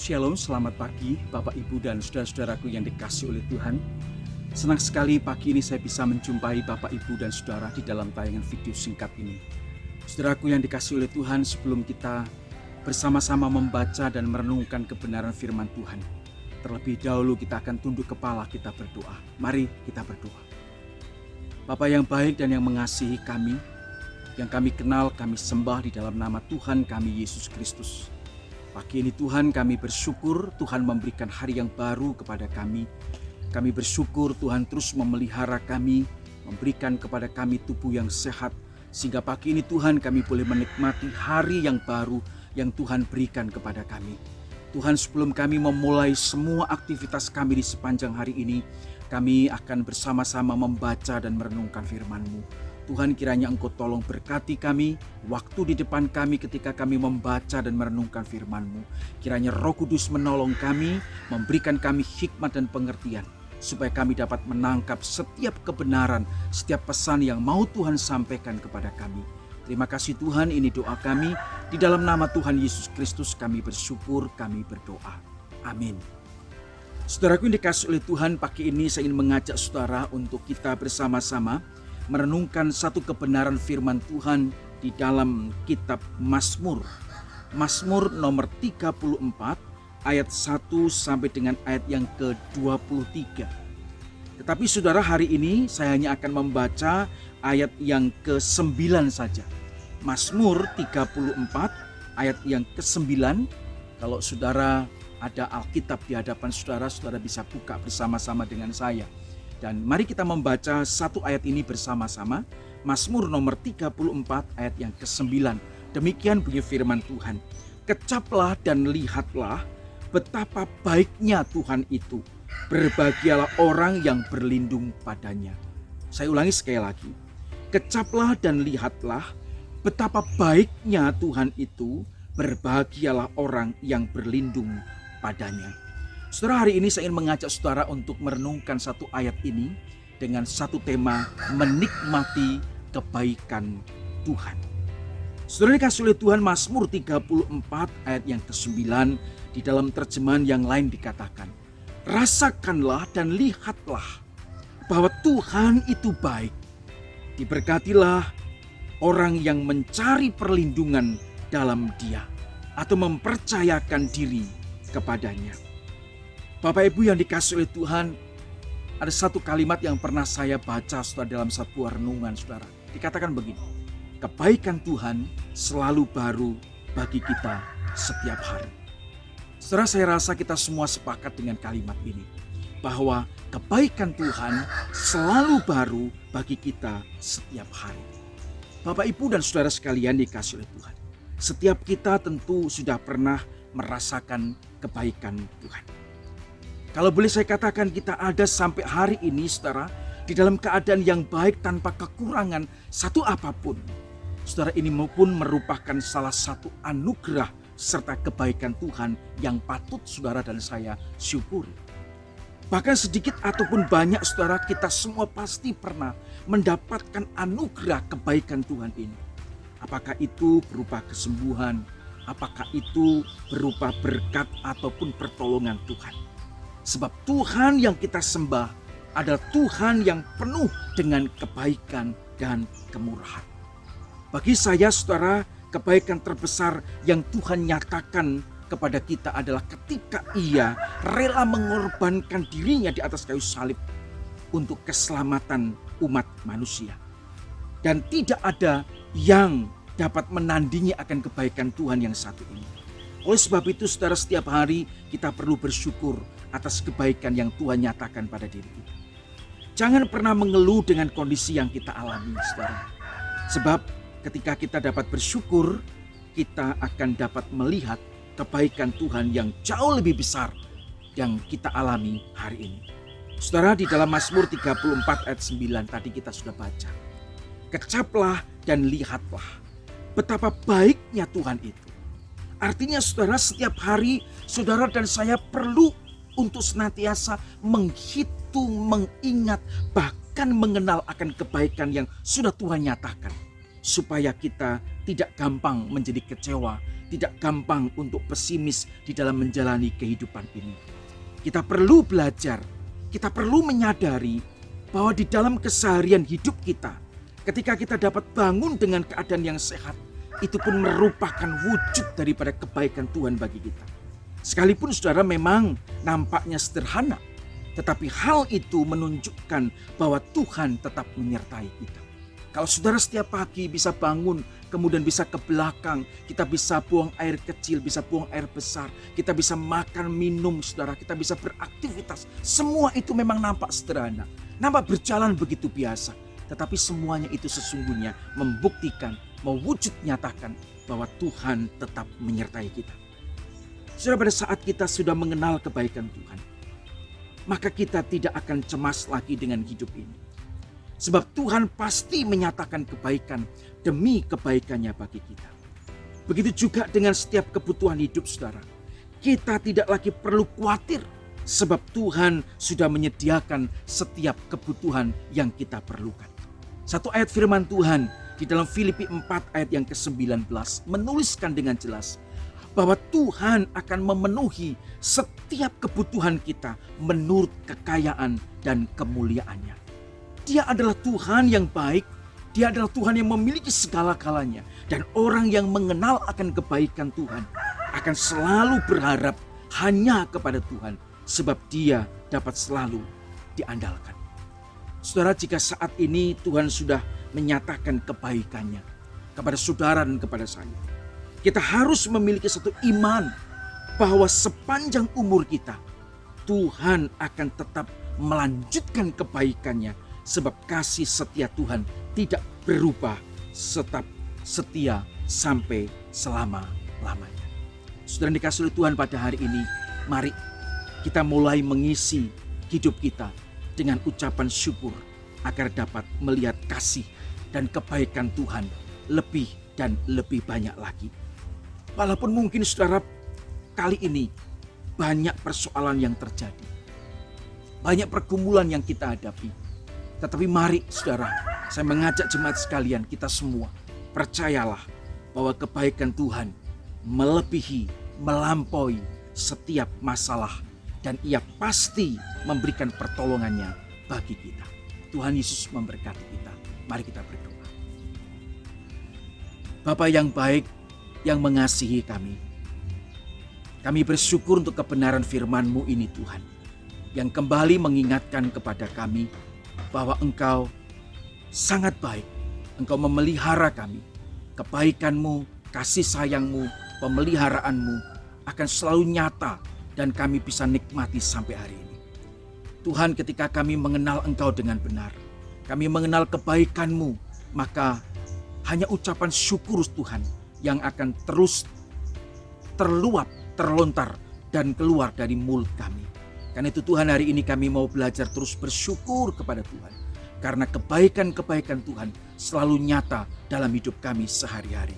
Shalom, selamat pagi Bapak Ibu dan saudara-saudaraku yang dikasihi oleh Tuhan. Senang sekali pagi ini saya bisa menjumpai Bapak Ibu dan saudara di dalam tayangan video singkat ini. Saudaraku yang dikasihi oleh Tuhan, sebelum kita bersama-sama membaca dan merenungkan kebenaran firman Tuhan, terlebih dahulu kita akan tunduk kepala, kita berdoa. Mari kita berdoa. Bapa yang baik dan yang mengasihi kami, yang kami kenal, kami sembah di dalam nama Tuhan kami Yesus Kristus. Pagi ini Tuhan, kami bersyukur Tuhan memberikan hari yang baru kepada kami. Kami bersyukur Tuhan terus memelihara kami, memberikan kepada kami tubuh yang sehat, sehingga pagi ini Tuhan kami boleh menikmati hari yang baru yang Tuhan berikan kepada kami. Tuhan, sebelum kami memulai semua aktivitas kami di sepanjang hari ini, kami akan bersama-sama membaca dan merenungkan firman-Mu. Tuhan, kiranya Engkau tolong berkati kami, waktu di depan kami ketika kami membaca dan merenungkan firman-Mu. Kiranya Roh Kudus menolong kami, memberikan kami hikmat dan pengertian, supaya kami dapat menangkap setiap kebenaran, setiap pesan yang mau Tuhan sampaikan kepada kami. Terima kasih Tuhan, ini doa kami. Di dalam nama Tuhan Yesus Kristus kami bersyukur, kami berdoa. Amin. Saudaraku yang dikasihi oleh Tuhan, pagi ini saya ingin mengajak saudara untuk kita bersama-sama merenungkan satu kebenaran firman Tuhan di dalam kitab Mazmur. Mazmur nomor 34 ayat 1 sampai dengan ayat yang ke-23. Tetapi saudara, hari ini saya hanya akan membaca ayat yang ke-9 saja. Mazmur 34 ayat yang ke-9. Kalau saudara ada Alkitab di hadapan saudara, saudara bisa buka bersama-sama dengan saya. Dan mari kita membaca satu ayat ini bersama-sama. Mazmur nomor 34 ayat yang ke-9. Demikian bunyi firman Tuhan. Kecaplah dan lihatlah betapa baiknya Tuhan itu. Berbahagialah orang yang berlindung padanya. Saya ulangi sekali lagi. Kecaplah dan lihatlah betapa baiknya Tuhan itu. Berbahagialah orang yang berlindung padanya. Saudara, hari ini saya ingin mengajak saudara untuk merenungkan satu ayat ini dengan satu tema, menikmati kebaikan Tuhan. Saudara dikasihi oleh Tuhan, Mazmur 34 ayat yang ke-9 di dalam terjemahan yang lain dikatakan, rasakanlah dan lihatlah bahwa Tuhan itu baik. Diberkatilah orang yang mencari perlindungan dalam Dia atau mempercayakan diri kepadanya. Bapak Ibu yang dikasihi oleh Tuhan, ada satu kalimat yang pernah saya baca saudara dalam satu renungan saudara. Dikatakan begini, kebaikan Tuhan selalu baru bagi kita setiap hari. Saudara, saya rasa kita semua sepakat dengan kalimat ini, bahwa kebaikan Tuhan selalu baru bagi kita setiap hari. Bapak Ibu dan saudara sekalian dikasihi oleh Tuhan, setiap kita tentu sudah pernah merasakan kebaikan Tuhan. Kalau boleh saya katakan, kita ada sampai hari ini saudara di dalam keadaan yang baik tanpa kekurangan satu apapun. Saudara, ini pun merupakan salah satu anugerah serta kebaikan Tuhan yang patut saudara dan saya syukuri. Bahkan sedikit ataupun banyak saudara, kita semua pasti pernah mendapatkan anugerah kebaikan Tuhan ini. Apakah itu berupa kesembuhan, apakah itu berupa berkat ataupun pertolongan Tuhan. Sebab Tuhan yang kita sembah adalah Tuhan yang penuh dengan kebaikan dan kemurahan. Bagi saya saudara, kebaikan terbesar yang Tuhan nyatakan kepada kita adalah ketika Ia rela mengorbankan dirinya di atas kayu salib untuk keselamatan umat manusia. Dan tidak ada yang dapat menandingi akan kebaikan Tuhan yang satu ini. Oleh sebab itu saudara, setiap hari kita perlu bersyukur atas kebaikan yang Tuhan nyatakan pada diri kita. Jangan pernah mengeluh dengan kondisi yang kita alami saudara. Sebab ketika kita dapat bersyukur, kita akan dapat melihat kebaikan Tuhan yang jauh lebih besar yang kita alami hari ini. Saudara, di dalam Mazmur 34 ayat 9 tadi kita sudah baca. Kecaplah dan lihatlah betapa baiknya Tuhan itu. Artinya saudara, setiap hari saudara dan saya perlu untuk senantiasa menghitung, mengingat, bahkan mengenal akan kebaikan yang sudah Tuhan nyatakan. Supaya kita tidak gampang menjadi kecewa tidak gampang untuk pesimis di dalam menjalani kehidupan ini. Kita perlu belajar, kita perlu menyadari bahwa di dalam keseharian hidup kita, ketika kita dapat bangun dengan keadaan yang sehat, itu pun merupakan wujud daripada kebaikan Tuhan bagi kita. Sekalipun saudara memang nampaknya sederhana, tetapi hal itu menunjukkan bahwa Tuhan tetap menyertai kita. Kalau saudara setiap pagi bisa bangun, kemudian bisa ke belakang, kita bisa buang air kecil, bisa buang air besar, kita bisa makan, minum saudara, kita bisa beraktivitas. Semua itu memang nampak sederhana, nampak berjalan begitu biasa. Tetapi semuanya itu sesungguhnya membuktikan, mewujud nyatakan bahwa Tuhan tetap menyertai kita. Saudara, pada saat kita sudah mengenal kebaikan Tuhan, maka kita tidak akan cemas lagi dengan hidup ini. Sebab Tuhan pasti menyatakan kebaikan demi kebaikannya bagi kita. Begitu juga dengan setiap kebutuhan hidup saudara. Kita tidak lagi perlu khawatir sebab Tuhan sudah menyediakan setiap kebutuhan yang kita perlukan. Satu ayat firman Tuhan di dalam Filipi 4 ayat yang ke-19 menuliskan dengan jelas bahwa Tuhan akan memenuhi setiap kebutuhan kita menurut kekayaan dan kemuliaannya. Dia adalah Tuhan yang baik, Dia adalah Tuhan yang memiliki segala-galanya. Dan orang yang mengenal akan kebaikan Tuhan akan selalu berharap hanya kepada Tuhan, sebab Dia dapat selalu diandalkan. Saudara, jika saat ini Tuhan sudah menyatakan kebaikannya kepada saudara dan kepada saya, kita harus memiliki satu iman bahwa sepanjang umur kita, Tuhan akan tetap melanjutkan kebaikannya. Sebab kasih setia Tuhan tidak berubah, tetap setia sampai selama-lamanya. Saudara dikasihi oleh Tuhan, pada hari ini, mari kita mulai mengisi hidup kita dengan ucapan syukur agar dapat melihat kasih dan kebaikan Tuhan lebih dan lebih banyak lagi. Walaupun mungkin saudara kali ini banyak persoalan yang terjadi, banyak pergumulan yang kita hadapi. Tetapi mari saudara, saya mengajak jemaat sekalian, kita semua percayalah bahwa kebaikan Tuhan melebihi, melampaui setiap masalah. Dan Ia pasti memberikan pertolongannya bagi kita. Tuhan Yesus memberkati kita. Mari kita berdoa. Bapa yang baik, yang mengasihi kami bersyukur untuk kebenaran firman-Mu ini Tuhan, yang kembali mengingatkan kepada kami bahwa Engkau sangat baik. Engkau memelihara kami. Kebaikan-Mu, kasih sayang-Mu, pemeliharaanmu akan selalu nyata dan kami bisa nikmati sampai hari ini. Tuhan, ketika kami mengenal Engkau dengan benar, kami mengenal kebaikan-Mu, maka hanya ucapan syukur Tuhan yang akan terus terluap, terlontar dan keluar dari mulut kami. Karena itu Tuhan, hari ini kami mau belajar terus bersyukur kepada Tuhan. Karena kebaikan-kebaikan Tuhan selalu nyata dalam hidup kami sehari-hari.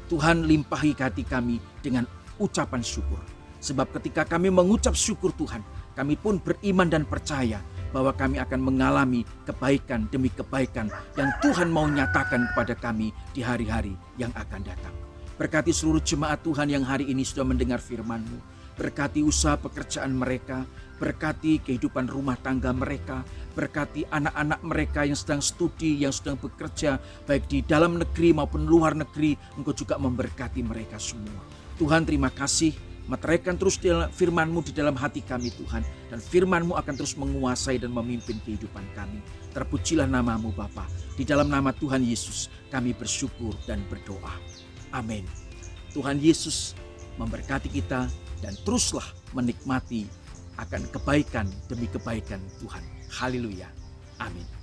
Tuhan, limpahi hati kami dengan ucapan syukur. Sebab ketika kami mengucap syukur Tuhan, kami pun beriman dan percaya bahwa kami akan mengalami kebaikan demi kebaikan yang Tuhan mau nyatakan kepada kami di hari-hari yang akan datang. Berkati seluruh jemaat Tuhan yang hari ini sudah mendengar firman-Mu. Berkati usaha pekerjaan mereka, berkati kehidupan rumah tangga mereka, berkati anak-anak mereka yang sedang studi, yang sedang bekerja, baik di dalam negeri maupun luar negeri. Engkau juga memberkati mereka semua. Tuhan, terima kasih. Meteraikan terus firman-Mu di dalam hati kami Tuhan. Dan firman-Mu akan terus menguasai dan memimpin kehidupan kami. Terpujilah nama-Mu Bapa. Di dalam nama Tuhan Yesus kami bersyukur dan berdoa. Amin. Tuhan Yesus memberkati kita dan teruslah menikmati akan kebaikan demi kebaikan Tuhan. Haleluya. Amin.